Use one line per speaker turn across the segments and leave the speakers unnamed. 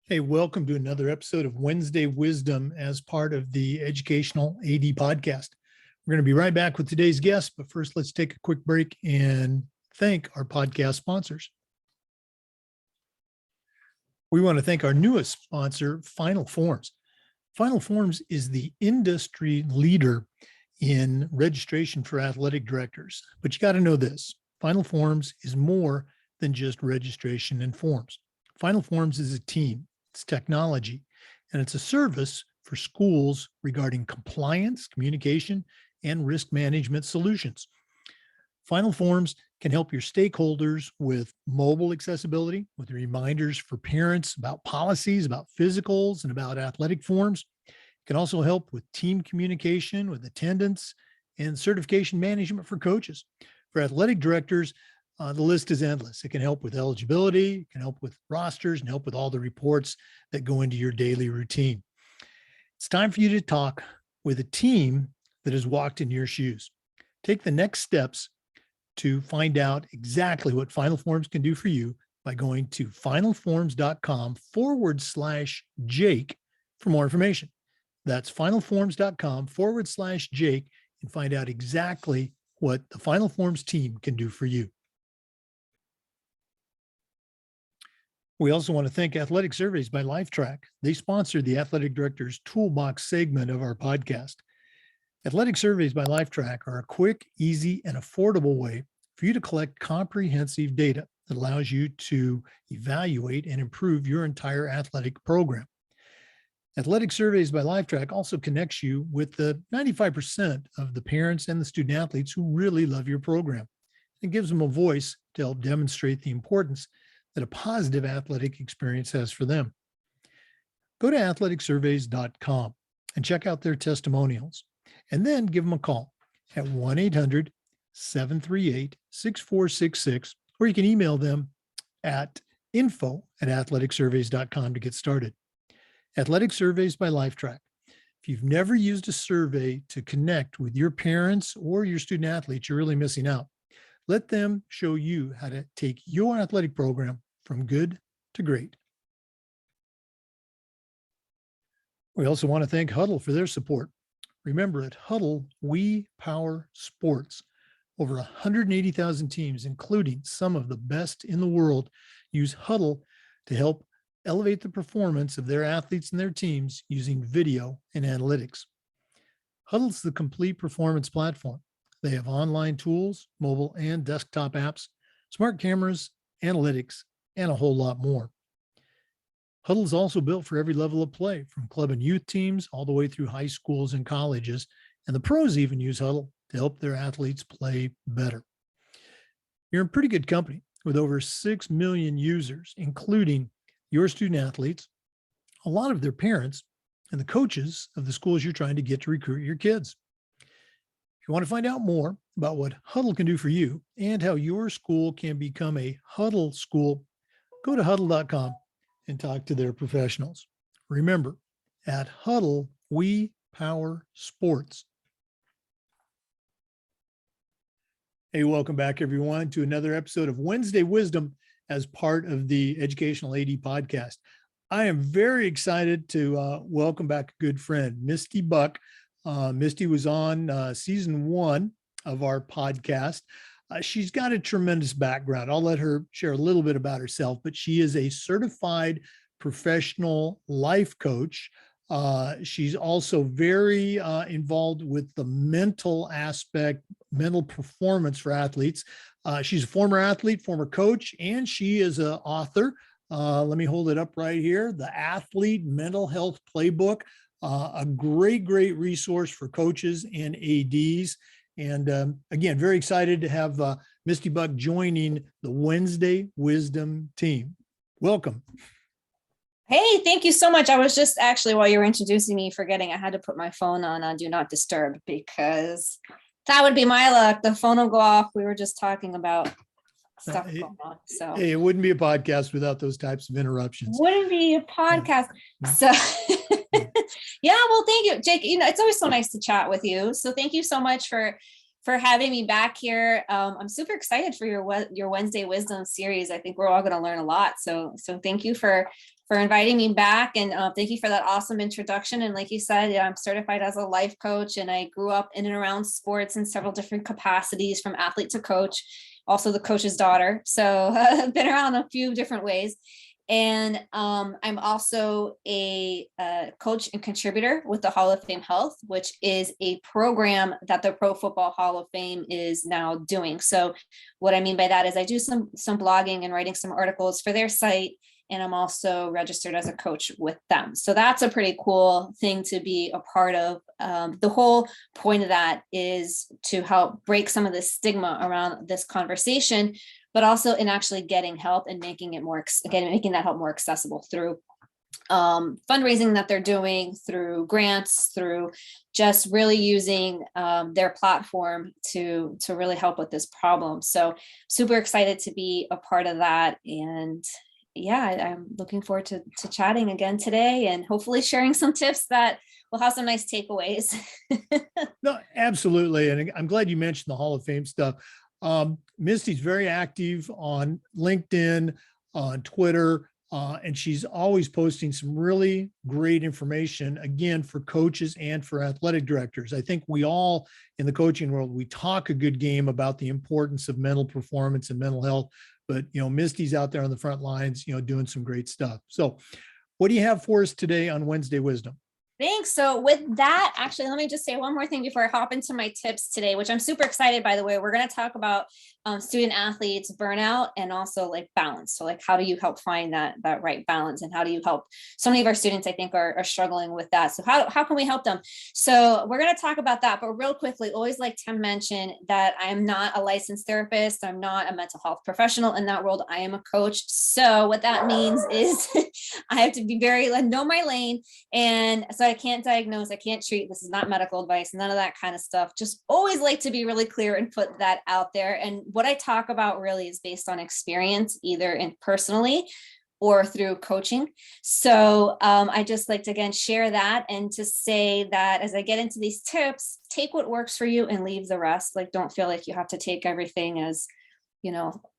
Hey, welcome to another episode of Wednesday Wisdom as part of the Educational AD podcast. We're going to be right back with today's guest, but first let's take a quick break and thank our podcast sponsors. We want to thank our newest sponsor, Final Forms. Final Forms is the industry leader in registration for athletic directors, but you got to know this. Final Forms is more than just registration and forms. Final Forms is a team. It's technology, and it's a service for schools regarding compliance, communication, and risk management solutions. Final Forms can help your stakeholders with mobile accessibility, with reminders for parents about policies, about physicals, and about athletic forms. It can also help with team communication, with attendance, and certification management for coaches. For athletic directors, the list is endless. It can help with eligibility, it can help with rosters, and help with all the reports that go into your daily routine. It's time for you to talk with a team that has walked in your shoes. Take the next steps to find out exactly what Final Forms can do for you by going to finalforms.com/Jake for more information. That's finalforms.com/Jake and find out exactly what the Final Forms team can do for you. We also want to thank Athletic Surveys by LifeTrack. They sponsor the Athletic Director's Toolbox segment of our podcast. Athletic Surveys by LifeTrack are a quick, easy, and affordable way for you to collect comprehensive data that allows you to evaluate and improve your entire athletic program. Athletic Surveys by LifeTrack also connects you with the 95% of the parents and the student athletes who really love your program. It gives them a voice to help demonstrate the importance that a positive athletic experience has for them. Go to athleticsurveys.com and check out their testimonials, and then give them a call at 1-800-738-6466, or you can email them at info@athleticsurveys.com to get started. Athletic Surveys by LifeTrack. If you've never used a survey to connect with your parents or your student athletes, you're really missing out. Let them show you how to take your athletic program from good to great. We also want to thank Huddle for their support. Remember, at Huddle, we power sports. Over 180,000 teams, including some of the best in the world, use Huddle to help elevate the performance of their athletes and their teams using video and analytics. Huddle's the complete performance platform. They have online tools, mobile and desktop apps, smart cameras, analytics, and a whole lot more. Huddle is also built for every level of play, from club and youth teams all the way through high schools and colleges, and the pros even use Huddle to help their athletes play better. You're in pretty good company with over 6 million users, including your student athletes, a lot of their parents, and the coaches of the schools you're trying to get to recruit your kids. If you want to find out more about what Huddle can do for you and how your school can become a Huddle school, go to huddle.com and talk to their professionals. Remember, at Huddle, we power sports. Hey, welcome back, everyone, to another episode of Wednesday Wisdom as part of the Educational AD podcast. I am very excited to welcome back a good friend, Misty Buck. Misty was on season 1 of our podcast. She's got a tremendous background. I'll let her share a little bit about herself, but she is a certified professional life coach. She's also very involved with the mental aspect, mental performance for athletes. She's a former athlete, former coach, and she is an author. Let me hold it up right here. The Athlete Mental Health Playbook, a great resource for coaches and ADs. And again, very excited to have Misty Buck joining the Wednesday Wisdom team. Welcome.
Hey, thank you so much. I was just actually, while you were introducing me, forgetting I had to put my phone on Do Not Disturb, because that would be my luck. The phone will go off. We were just talking about stuff going on. So
hey, it wouldn't be a podcast without those types of interruptions.
Wouldn't be a podcast.
Yeah.
So yeah, well, thank you, Jake. You know, it's always so nice to chat with you. So thank you so much for for having me back here. I'm super excited for your Wednesday Wisdom series. I think we're all going to learn a lot. So thank you for inviting me back, and thank you for that awesome introduction. And like you said, I'm certified as a life coach, and I grew up in and around sports in several different capacities, from athlete to coach, also the coach's daughter. So I've been around a few different ways. And I'm also a coach and contributor with the Hall of Fame Health, which is a program that the Pro Football Hall of Fame is now doing. So what I mean by that is I do some blogging and writing some articles for their site, and I'm also registered as a coach with them. So that's a pretty cool thing to be a part of. The whole point of that is to help break some of the stigma around this conversation, but also in actually getting help and making that help more accessible through fundraising that they're doing, through grants, through just really using their platform to really help with this problem. So super excited to be a part of that. And yeah, I'm looking forward to chatting again today, and hopefully sharing some tips that will have some nice takeaways.
No, absolutely. And I'm glad you mentioned the Hall of Fame stuff. Misty's very active on LinkedIn, on Twitter, and she's always posting some really great information, again, for coaches and for athletic directors. I think we all in the coaching world, we talk a good game about the importance of mental performance and mental health, but, Misty's out there on the front lines, doing some great stuff. So what do you have for us today on Wednesday Wisdom?
Thanks. So with that, actually, let me just say one more thing before I hop into my tips today, which I'm super excited, by the way. We're going to talk about student athletes burnout and also like balance. So like, how do you help find that right balance, and how do you help? So many of our students, I think, are struggling with that. So how can we help them? So we're going to talk about that, but real quickly, always like to mention that I am not a licensed therapist. I'm not a mental health professional in that world. I am a coach. So what that means is I have to be know my lane. And so I can't diagnose, I can't treat. This is not medical advice, none of that kind of stuff. Just always like to be really clear and put that out there. And what I talk about really is based on experience, either in personally or through coaching. So I just like to, again, share that, and to say that as I get into these tips, take what works for you and leave the rest. Like, don't feel like you have to take everything as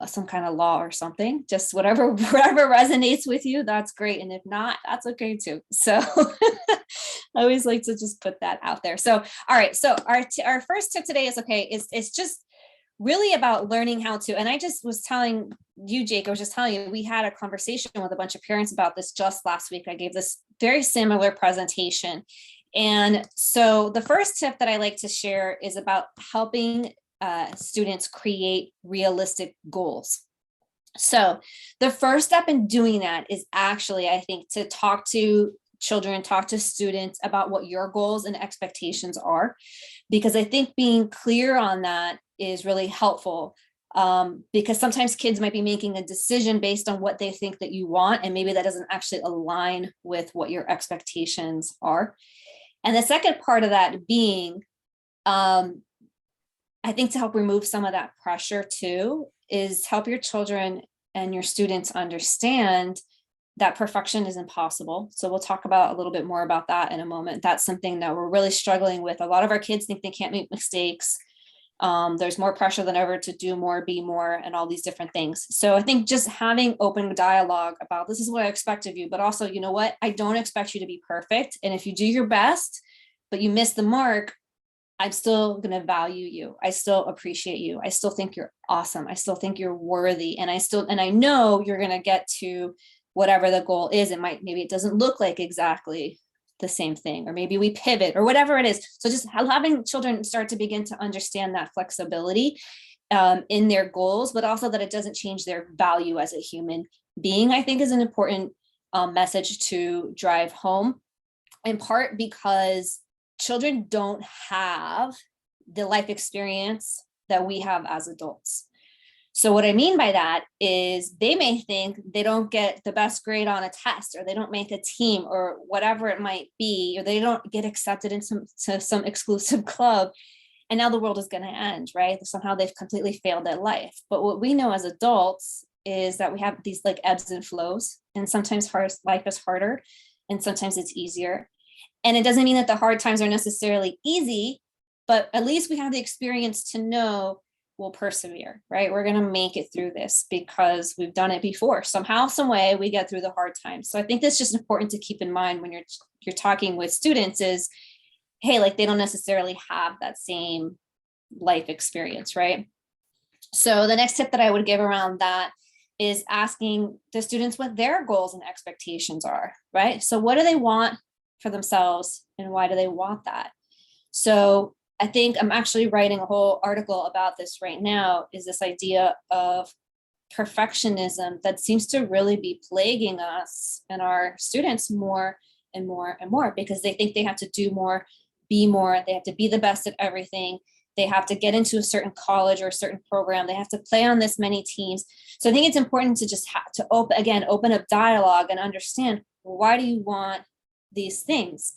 some kind of law or something. Just whatever resonates with you, that's great. And if not, that's okay too. So I always like to just put that out there. So, all right. So our first tip today is just really about learning how to, and I just was telling you, Jake, I was just telling you, we had a conversation with a bunch of parents about this just last week. I gave this very similar presentation. And so the first tip that I like to share is about helping students create realistic goals. So the first step in doing that is actually, I think, to talk to children, talk to students about what your goals and expectations are, because I think being clear on that is really helpful, because sometimes kids might be making a decision based on what they think that you want, and maybe that doesn't actually align with what your expectations are. And the second part of that being, I think, to help remove some of that pressure too, is help your children and your students understand that perfection is impossible. So we'll talk about a little bit more about that in a moment. That's something that we're really struggling with. A lot of our kids think they can't make mistakes. There's more pressure than ever to do more, be more, and all these different things. So I think just having open dialogue about, this is what I expect of you, but also, you know what, I don't expect you to be perfect. And if you do your best, but you miss the mark, I'm still going to value you. I still appreciate you. I still think you're awesome. I still think you're worthy. And I know you're going to get to whatever the goal is. Maybe it doesn't look like exactly the same thing, or maybe we pivot, or whatever it is. So just having children start to begin to understand that flexibility in their goals, but also that it doesn't change their value as a human being, I think, is an important message to drive home, in part because children don't have the life experience that we have as adults. So what I mean by that is they may think they don't get the best grade on a test, or they don't make a team, or whatever it might be, or they don't get accepted into some exclusive club, and now the world is going to end, right? Somehow they've completely failed at life. But what we know as adults is that we have these like ebbs and flows, and sometimes life is harder, and sometimes it's easier. And it doesn't mean that the hard times are necessarily easy, but at least we have the experience to know we'll persevere, right? We're going to make it through this because we've done it before. Somehow, some way we get through the hard times. So I think that's just important to keep in mind when you're talking with students is, hey, like they don't necessarily have that same life experience, right? So the next tip that I would give around that is asking the students what their goals and expectations are, right? So what do they want for themselves and why do they want that? So I think I'm actually writing a whole article about this right now, is this idea of perfectionism that seems to really be plaguing us and our students more and more and more, because they think they have to do more, be more, they have to be the best at everything. They have to get into a certain college or a certain program. They have to play on this many teams. So I think it's important to just have to open up dialogue and understand, why do you want these things?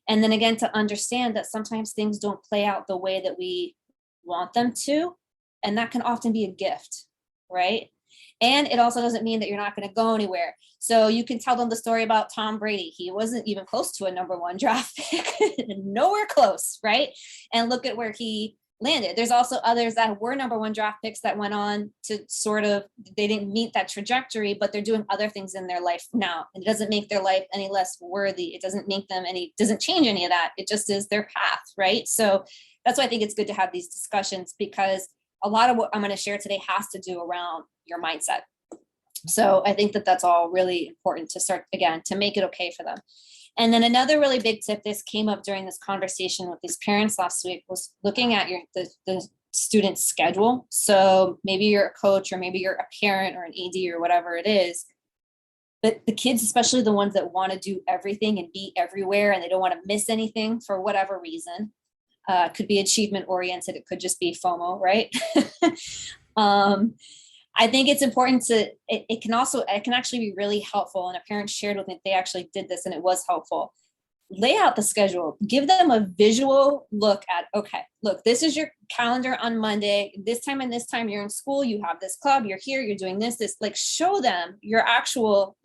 And then again, to understand that sometimes things don't play out the way that we want them to. And that can often be a gift, right? And it also doesn't mean that you're not going to go anywhere. So you can tell them the story about Tom Brady. He wasn't even close to a number 1 draft pick, nowhere close, right? And look at where he landed. There's also others that were number 1 draft picks that went on to they didn't meet that trajectory, but they're doing other things in their life now. And it doesn't make their life any less worthy. It doesn't make them doesn't change any of that. It just is their path, right? So that's why I think it's good to have these discussions, because a lot of what I'm going to share today has to do around your mindset. So I think that that's all really important to start, again, to make it okay for them. And then another really big tip, this came up during this conversation with these parents last week, was looking at the student's schedule. So maybe you're a coach, or maybe you're a parent or an AD or whatever it is. But the kids, especially the ones that want to do everything and be everywhere, and they don't want to miss anything for whatever reason, could be achievement oriented. It could just be FOMO, right? I think it's important it can actually be really helpful. And a parent shared with me, they actually did this and it was helpful. Lay out the schedule, give them a visual look at, okay, look, this is your calendar on Monday, this time and this time you're in school, you have this club, you're here, you're doing this, like show them their actual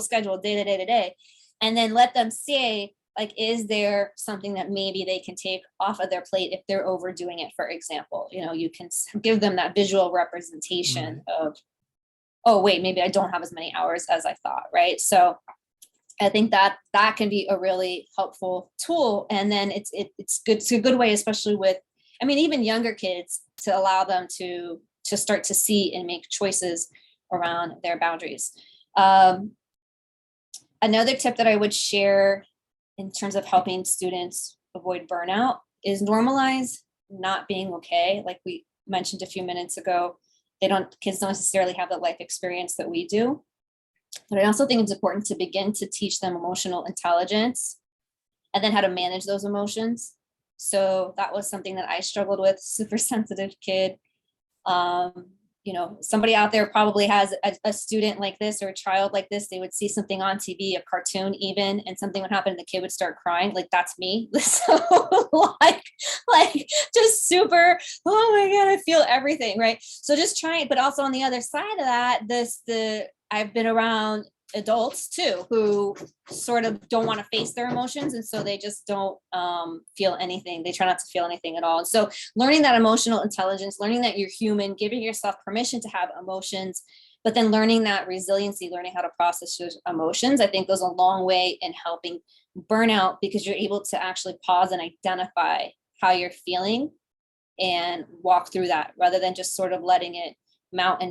schedule day to day to day. And then let them say, like, is there something that maybe they can take off of their plate if they're overdoing it, for example? You can give them that visual representation of, oh, wait, maybe I don't have as many hours as I thought, right? So I think that can be a really helpful tool. And then it's good. It's a good way, especially with, even younger kids, to allow them to start to see and make choices around their boundaries. Another tip that I would share in terms of helping students avoid burnout is normalize not being okay. Like we mentioned a few minutes ago, kids don't necessarily have the life experience that we do. But I also think it's important to begin to teach them emotional intelligence and then how to manage those emotions. So that was something that I struggled with, super sensitive kid. Somebody out there probably has a student like this or a child like this. They would see something on TV, a cartoon even, and something would happen and the kid would start crying. Like, that's me. So like just super, oh my God, I feel everything, right? So just trying, but also on the other side of that, I've been around adults too, who sort of don't want to face their emotions. And so they just don't feel anything. They try not to feel anything at all. And so learning that emotional intelligence, learning that you're human, giving yourself permission to have emotions, but then learning that resiliency, learning how to process those emotions, I think goes a long way in helping burnout, because you're able to actually pause and identify how you're feeling and walk through that, rather than just sort of letting it mount,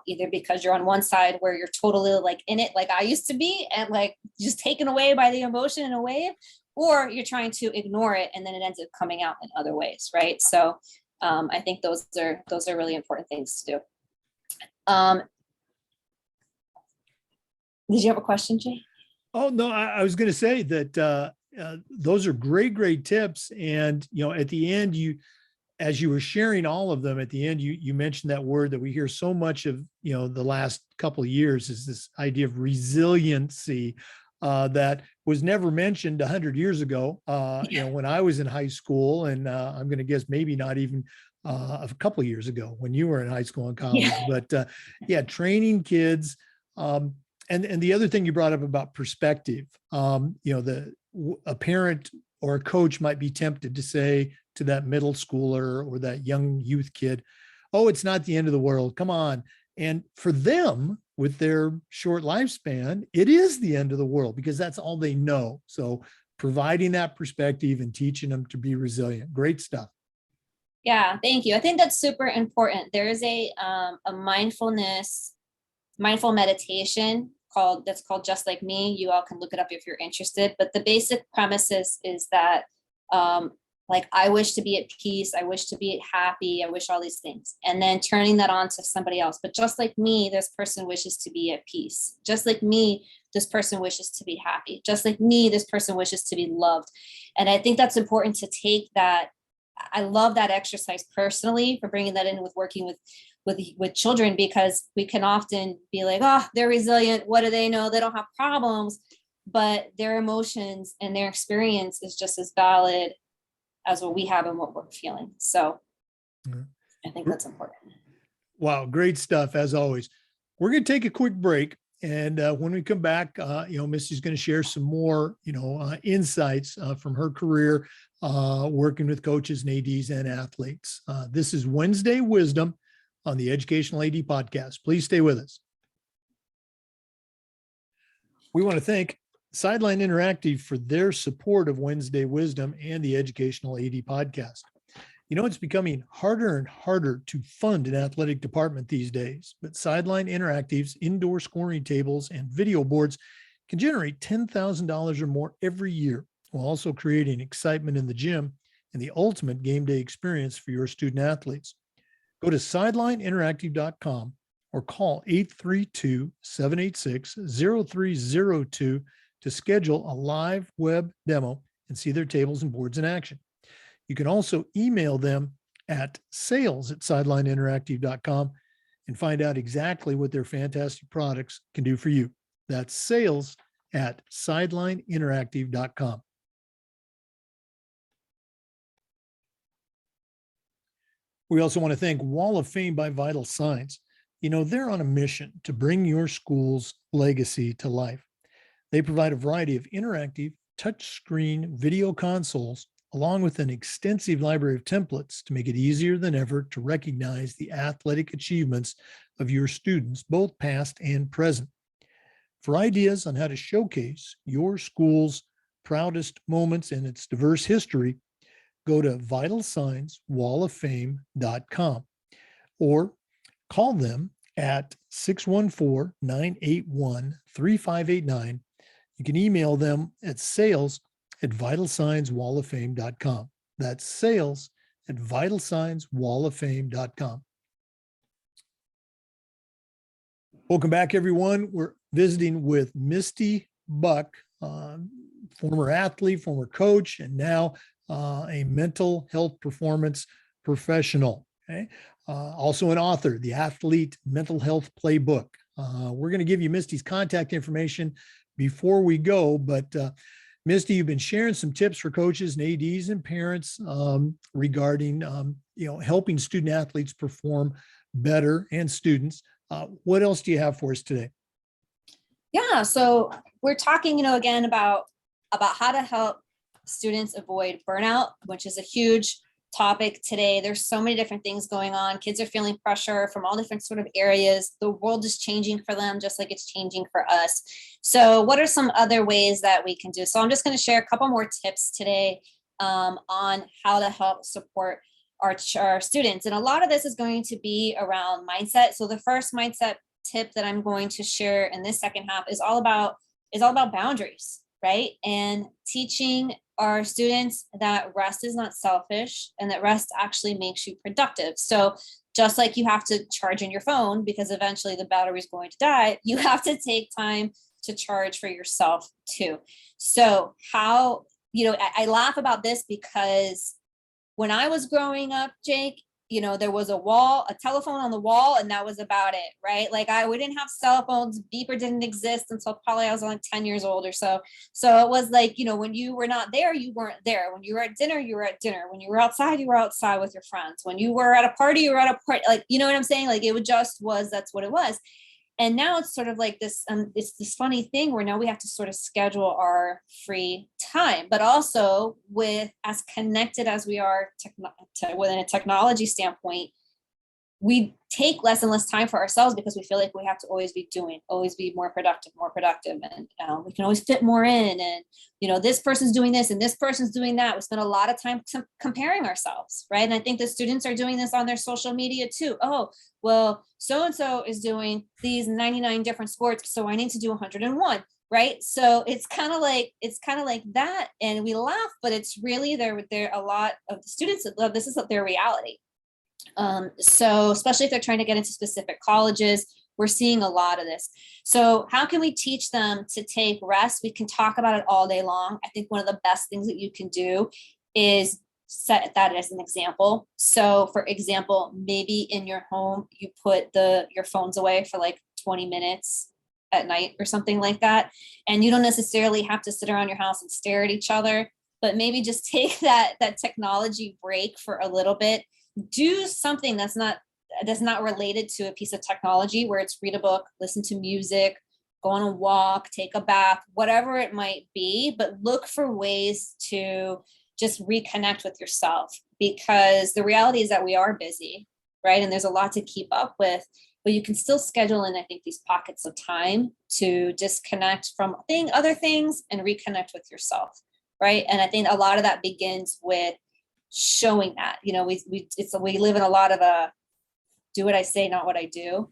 either because you're on one side where you're totally like in it, like I used to be, and like just taken away by the emotion in a wave, or you're trying to ignore it and then it ends up coming out in other ways, right? So I think those are really important things to do. Did you have a question, Jay?
Oh, no, I was going to say that those are great tips. And, at the end, as you were sharing all of them, at the end, you mentioned that word that we hear so much of, the last couple of years, is this idea of resiliency that was never mentioned 100 years ago, when I was in high school. And I'm going to guess maybe not even a couple of years ago when you were in high school and college. But training kids. And the other thing you brought up about perspective, a parent or a coach might be tempted to say to that middle schooler or that young youth kid, oh, it's not the end of the world. Come on. And for them, with their short lifespan, it is the end of the world because that's all they know. So providing that perspective and teaching them to be resilient. Great stuff.
Yeah, thank you. I think that's super important. There is a mindful meditation that's called Just Like Me. You all can look it up if you're interested. But the basic premise is that like, I wish to be at peace, I wish to be happy, I wish all these things, and then turning that on to somebody else. But just like me, this person wishes to be at peace. Just like me, this person wishes to be happy. Just like me, this person wishes to be loved. And I think that's important to take that. I love that exercise personally for bringing that in with working with children, because we can often be like, oh, they're resilient. What do they know? They don't have problems, but their emotions and their experience is just as valid as what we have and what we're feeling. So I think that's important.
Wow. Great stuff. As always, we're going to take a quick break. And when we come back, Misty's going to share some more, insights from her career, working with coaches and ADs and athletes. This is Wednesday Wisdom on the Educational AD Podcast. Please stay with us. We want to thank Sideline Interactive for their support of Wednesday Wisdom and the Educational AD Podcast. It's becoming harder and harder to fund an athletic department these days, but Sideline Interactive's indoor scoring tables and video boards can generate $10,000 or more every year, while also creating excitement in the gym and the ultimate game day experience for your student athletes. Go to sidelineinteractive.com or call 832-786-0302 to schedule a live web demo and see their tables and boards in action. You can also email them at sales@sidelineinteractive.com and find out exactly what their fantastic products can do for you. That's sales@sidelineinteractive.com. We also want to thank Wall of Fame by Vital Signs. They're on a mission to bring your school's legacy to life. They provide a variety of interactive touchscreen video consoles, along with an extensive library of templates to make it easier than ever to recognize the athletic achievements of your students, both past and present. For ideas on how to showcase your school's proudest moments in its diverse history, go to vitalsignswalloffame.com or call them at 614-981-3589. You can email them at sales@vitalsignswalloffame.com. That's sales@vitalsignswalloffame.com. Welcome back, everyone. We're visiting with Misty Buck, former athlete, former coach, and now a mental health performance professional. Okay. Also an author, the Athlete Mental Health Playbook. We're going to give you Misty's contact information before we go, but Misty, you've been sharing some tips for coaches and ADs and parents regarding, helping student athletes perform better and students. What else do you have for us today?
Yeah, so we're talking, again about how to help students avoid burnout, which is a huge topic today. There's so many different things going on. Kids are feeling pressure from all different sort of areas. The world is changing for them, just like it's changing for us. So what are some other ways that we can do? So I'm just going to share a couple more tips today on how to help support our students. And a lot of this is going to be around mindset. So the first mindset tip that I'm going to share in this second half is all about boundaries, right? And teaching our students that rest is not selfish and that rest actually makes you productive. So just like you have to charge in your phone because eventually the battery is going to die, you have to take time to charge for yourself too. So how, I laugh about this because when I was growing up, Jake, there was a telephone on the wall, and that was about it, right? Like we didn't have cell phones, beeper didn't exist until probably I was like 10 years old or so. So it was like, when you were not there, you weren't there. When you were at dinner, you were at dinner. When you were outside, you were outside with your friends. When you were at a party, you were at a party. Like, you know what I'm saying? Like that's what it was. And now it's sort of like this, it's this funny thing where now we have to sort of schedule our free time, but also with as connected as we are within a technology standpoint, we take less and less time for ourselves because we feel like we have to always be doing, always be more productive. And we can always fit more in. And, this person's doing this and this person's doing that. We spend a lot of time comparing ourselves, right? And I think the students are doing this on their social media too. Oh, well, so-and-so is doing these 99 different sports, so I need to do 101, right? So it's kind of like that. And we laugh, but it's really there a lot of the students that love this is their reality. So especially if they're trying to get into specific colleges, we're seeing a lot of this. So how can we teach them to take rest? We can talk about it all day long. I think one of the best things that you can do is set that as an example. So for example, maybe in your home, you put your phones away for like 20 minutes at night or something like that. And you don't necessarily have to sit around your house and stare at each other, but maybe just take that technology break for a little bit. Do something that's not related to a piece of technology, where it's read a book, listen to music, go on a walk, take a bath, whatever it might be, but look for ways to just reconnect with yourself, because the reality is that we are busy, right? And there's a lot to keep up with, but you can still schedule in, I think, these pockets of time to disconnect from other things and reconnect with yourself, right? And I think a lot of that begins with showing that, we live in a lot of do what I say, not what I do.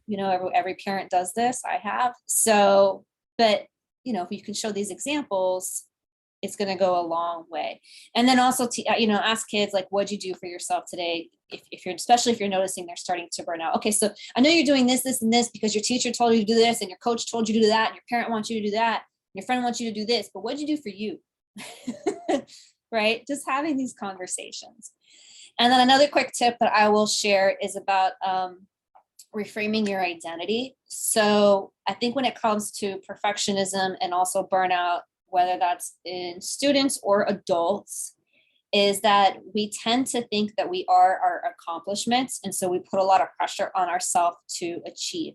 Every parent does this. I have. So, but if you can show these examples, it's going to go a long way. And then also ask kids, like, what'd you do for yourself today? Especially if you're noticing they're starting to burn out. Okay, so I know you're doing this, this, and this because your teacher told you to do this, and your coach told you to do that, and your parent wants you to do that, and your friend wants you to do this, but what'd you do for you? Right? Just having these conversations. And then another quick tip that I will share is about reframing your identity. So I think when it comes to perfectionism and also burnout, whether that's in students or adults, is that we tend to think that we are our accomplishments. And so we put a lot of pressure on ourselves to achieve.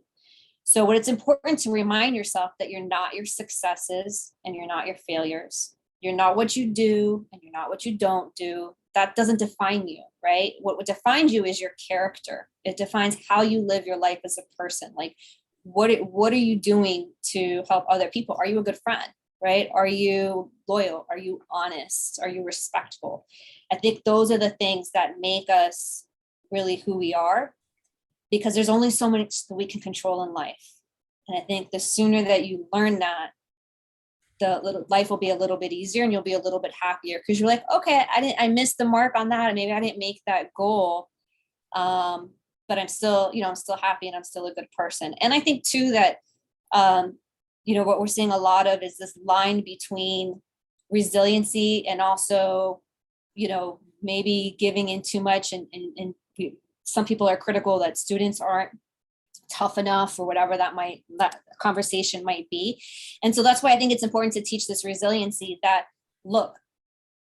So what it's important to remind yourself that you're not your successes and you're not your failures. You're not what you do and you're not what you don't do. That doesn't define you, right? What defines you is your character. It defines how you live your life as a person. Like, what are you doing to help other people? Are you a good friend, right? Are you loyal? Are you honest? Are you respectful? I think those are the things that make us really who we are, because there's only so much that we can control in life. And I think the sooner that you learn that, life will be a little bit easier and you'll be a little bit happier, because you're like, okay, I missed the mark on that. And maybe I didn't make that goal. But I'm still, I'm still happy and I'm still a good person. And I think too that, what we're seeing a lot of is this line between resiliency and also, maybe giving in too much. And some people are critical that students aren't tough enough, or whatever that conversation might be. And so that's why I think it's important to teach this resiliency that, look,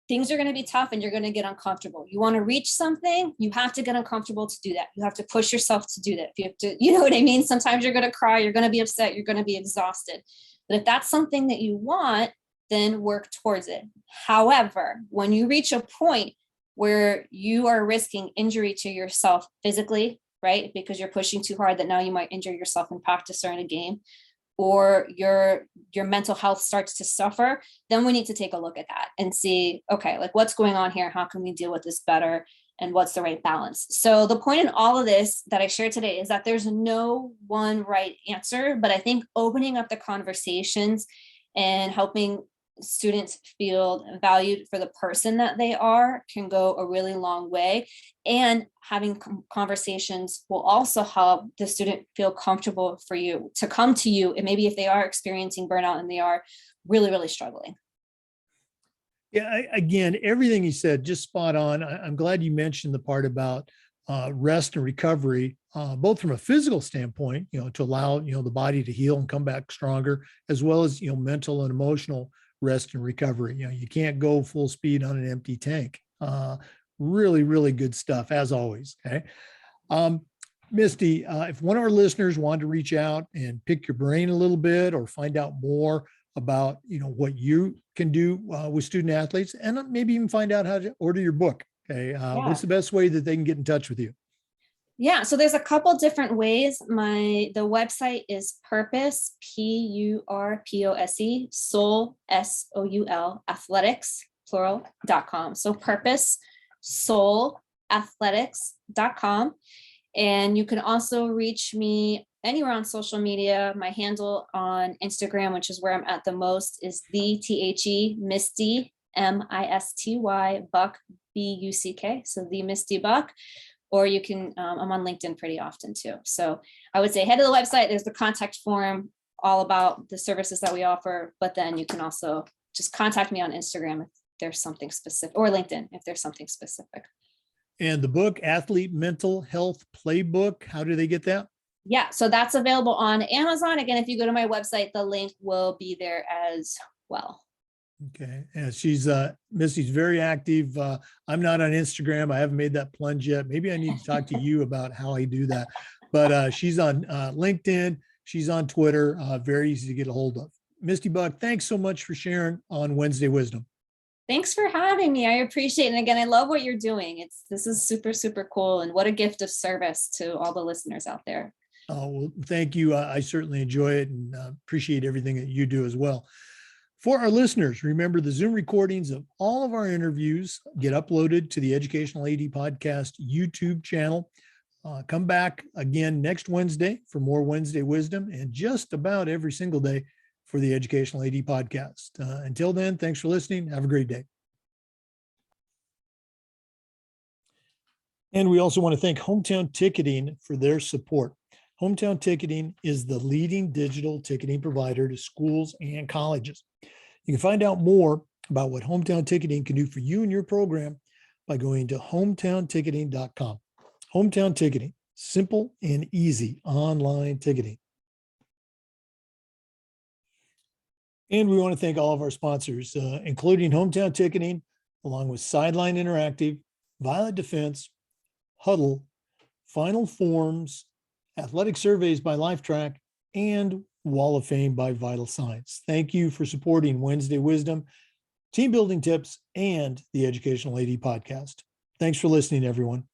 things are going to be tough and you're going to get uncomfortable. You want to reach something, you have to get uncomfortable to do that. You have to push yourself to do that. If you have to, you know what I mean? Sometimes you're going to cry, you're going to be upset, you're going to be exhausted. But if that's something that you want, then work towards it. However, when you reach a point where you are risking injury to yourself physically, right? Because you're pushing too hard, that now you might injure yourself in practice or in a game, or your mental health starts to suffer, then we need to take a look at that and see, okay, like, what's going on here? How can we deal with this better? And what's the right balance? So the point in all of this that I shared today is that there's no one right answer, but I think opening up the conversations and helping students feel valued for the person that they are can go a really long way. And having conversations will also help the student feel comfortable for you to come to you. And maybe if they are experiencing burnout and they are really, really struggling.
Yeah, again, everything you said, just spot on. I'm glad you mentioned the part about rest and recovery, both from a physical standpoint, to allow, the body to heal and come back stronger, as well as, mental and emotional rest and recovery. You can't go full speed on an empty tank. Really, really good stuff, as always. Okay. Misty, if one of our listeners wanted to reach out and pick your brain a little bit or find out more about, what you can do with student athletes, and maybe even find out how to order your book, okay,
Yeah.
what's the best way that they can get in touch with you?
Yeah, so there's a couple different ways. The website is Purpose, PURPOSE, Soul, SOUL, athletics, plural.com. So Purpose, Soul, athletics.com. And you can also reach me anywhere on social media. My handle on Instagram, which is where I'm at the most, is the Misty, MISTY, Buck, BUCK. So the Misty Buck. Or you can, I'm on LinkedIn pretty often too. So I would say head to the website, there's the contact form, all about the services that we offer, but then you can also just contact me on Instagram if there's something specific, or LinkedIn if there's something specific.
And the book, Athlete Mental Health Playbook, how do they get that?
Yeah, so that's available on Amazon. Again, if you go to my website, the link will be there as well.
Okay. And Misty's very active. I'm not on Instagram. I haven't made that plunge yet. Maybe I need to talk to you about how I do that. But she's on LinkedIn. She's on Twitter. Very easy to get a hold of. Misty Buck, thanks so much for sharing on Wednesday Wisdom.
Thanks for having me. I appreciate it. And again, I love what you're doing. This is super, super cool. And what a gift of service to all the listeners out there.
Oh, well, thank you. I certainly enjoy it and appreciate everything that you do as well. For our listeners, remember the Zoom recordings of all of our interviews get uploaded to the Educational AD Podcast YouTube channel. Come back again next Wednesday for more Wednesday Wisdom, and just about every single day for the Educational AD Podcast. Until then, thanks for listening. Have a great day. And we also want to thank Hometown Ticketing for their support. Hometown Ticketing is the leading digital ticketing provider to schools and colleges. You can find out more about what Hometown Ticketing can do for you and your program by going to hometownticketing.com. Hometown Ticketing, simple and easy online ticketing. And we want to thank all of our sponsors, including Hometown Ticketing, along with Sideline Interactive, Violet Defense, Huddle, Final Forms, Athletic Surveys by LifeTrack, and Wall of Fame by Vital Signs. Thank you for supporting Wednesday Wisdom, Team Building Tips, and the Educational AD Podcast. Thanks for listening, everyone.